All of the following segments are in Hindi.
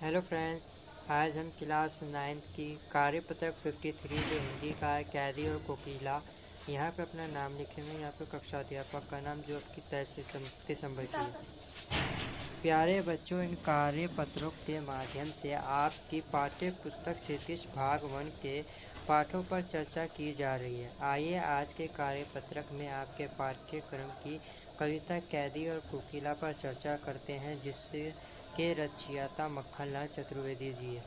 हेलो फ्रेंड्स, आज हम क्लास 9 की कार्यपत्रक 53 जो हिंदी का है, कैदी और कोकिला। यहाँ पे अपना नाम लिखेंगे। यहाँ पे कक्षा अध्यापक का नाम जो आपकी 23 दिसंबर की है। प्यारे बच्चों, इन कार्यपत्रों के माध्यम से आपकी पाठ्य पुस्तक क्षितिज भाग 1 के पाठों पर चर्चा की जा रही है। आइए आज के कार्यपत्रक में आपके पाठ्यक्रम की कविता कैदी और कोकिला पर चर्चा करते हैं, जिससे के रचयिता मक्खनलाल चतुर्वेदी जी है।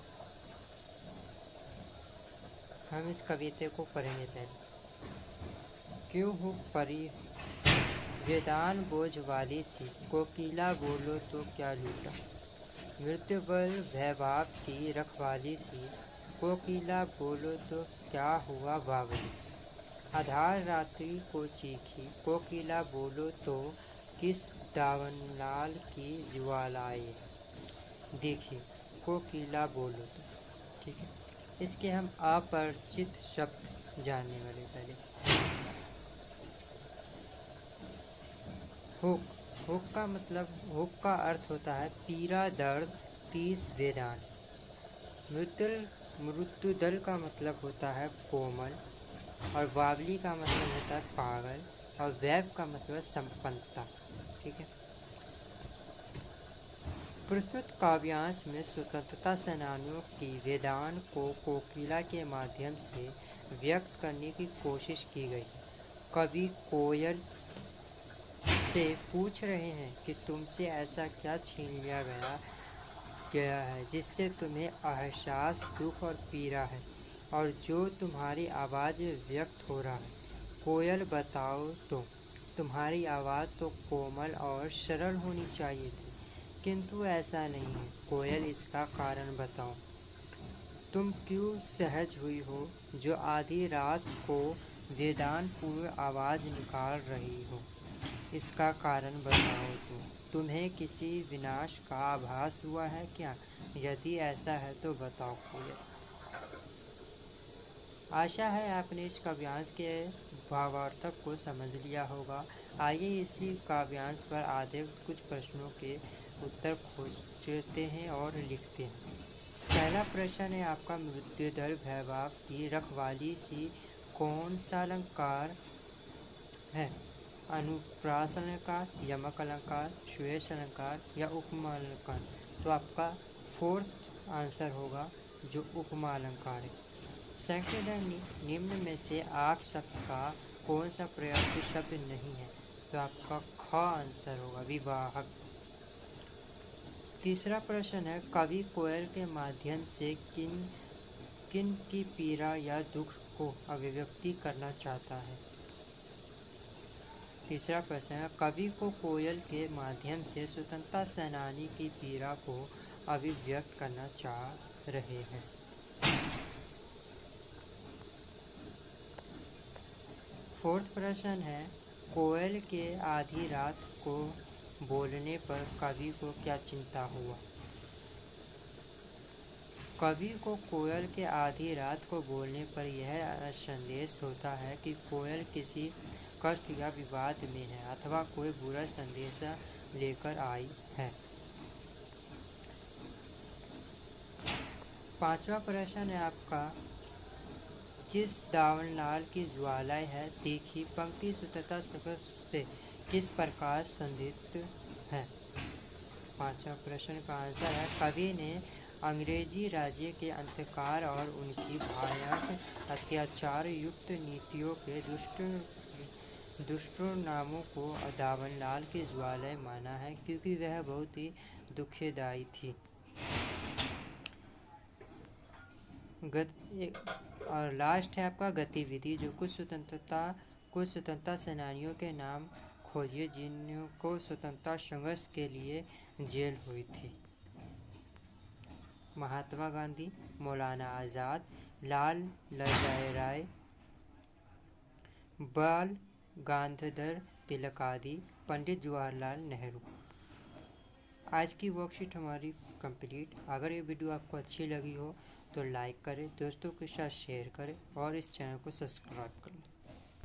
हम इस कविता को पढ़ेंगे पहले। क्यों हो परी वेदान बोझ वाली सी, कोकिला बोलो तो क्या लूटा। मृत्यु बल भयभाव की रखवाली सी, कोकिला बोलो तो क्या हुआ बावली। आधार रात्रि को चीखी, कोकिला बोलो तो किस दावनलाल की ज्वालाए देखी, कोकिला बोलो तो। ठीक है, इसके हम अपरिचित शब्द जानने वाले पहले। हुक। हुक का अर्थ होता है पीड़ा, दर्द, तीस, वेदान। मृत्युदल का मतलब होता है कोमल, और बावली का मतलब होता है पागल, और वैभ का मतलब संपन्नता। ठीक है, प्रस्तुत काव्यांश में स्वतंत्रता सेनानियों की वेदना को कोकिला के माध्यम से व्यक्त करने की कोशिश की गई। कवि कोयल से पूछ रहे हैं कि तुमसे ऐसा क्या छीन लिया गया है जिससे तुम्हें एहसास, दुख और पीड़ा है, और जो तुम्हारी आवाज़ में व्यक्त हो रहा है। कोयल, बताओ तो, तुम्हारी आवाज़ तो कोमल और सरल होनी चाहिए थी, किंतु ऐसा नहीं है। कोयल, इसका कारण बताओ। तुम क्यों सहज हुई हो जो आधी रात को वेदनापूर्ण आवाज़ निकाल रही हो, इसका कारण बताओ। तुम्हें किसी विनाश का आभास हुआ है क्या? यदि ऐसा है तो बताओ कोयल। आशा है आपने इस काव्यांश के भावार्थक को समझ लिया होगा। आइए इसी काव्यांश पर आधे कुछ प्रश्नों के उत्तर खोजते हैं और लिखते हैं। पहला प्रश्न है आपका, मृत्युदल भयभाव की रखवाली सी कौन सा अलंकार है? अनुप्रास अलंकार, यमक अलंकार, सुयश अलंकार या उपमा अलंकार? तो आपका फोर्थ आंसर होगा जो उपमा अलंकार है। सेकंड है, निम्न में से आक शब्द का कौन सा प्रयुक्त शब्द नहीं है? तो आपका ख आंसर होगा, विवाहक। तीसरा प्रश्न है, कवि कोयल के माध्यम से किन किन की पीड़ा या दुख को अभिव्यक्ति करना चाहता है? तीसरा प्रश्न है, कवि को कोयल के माध्यम से स्वतंत्रता सेनानी की पीड़ा को अभिव्यक्त करना चाह रहे हैं। फोर्थ प्रश्न है, कोयल के आधी रात को बोलने पर कवि को क्या चिंता हुआ? कवि को कोयल के आधी रात को बोलने पर यह संदेश होता है कि कोयल किसी कष्ट या विवाद में है, अथवा कोई बुरा संदेश लेकर आई है। पांचवा प्रश्न है आपका, किस दावनलाल की ज्वालाएं है तीखी पंक्ति स्वतंत्रता संघर्ष से किस प्रकार संदिग्ध है? पांचवा प्रश्न का आंसर है, कवि ने अंग्रेजी राज्य के अंधकार और उनकी भयानक अत्याचार युक्त नीतियों के दुष्परिणामों को दावनलाल की ज्वालाएं माना है, क्योंकि वह बहुत ही दुखदायी थी। और लास्ट है आपका गतिविधि, जो कुछ स्वतंत्रता सेनानियों के नाम खोजिए जिनको स्वतंत्रता संघर्ष के लिए जेल हुई थी। महात्मा गांधी, मौलाना आज़ाद, लाल लजपतराय, बाल गंगाधर तिलक आदि, पंडित जवाहरलाल नेहरू। आज की वर्कशीट हमारी कंप्लीट। अगर ये वीडियो आपको अच्छी लगी हो तो लाइक करें, दोस्तों के साथ शेयर करें और इस चैनल को सब्सक्राइब करें।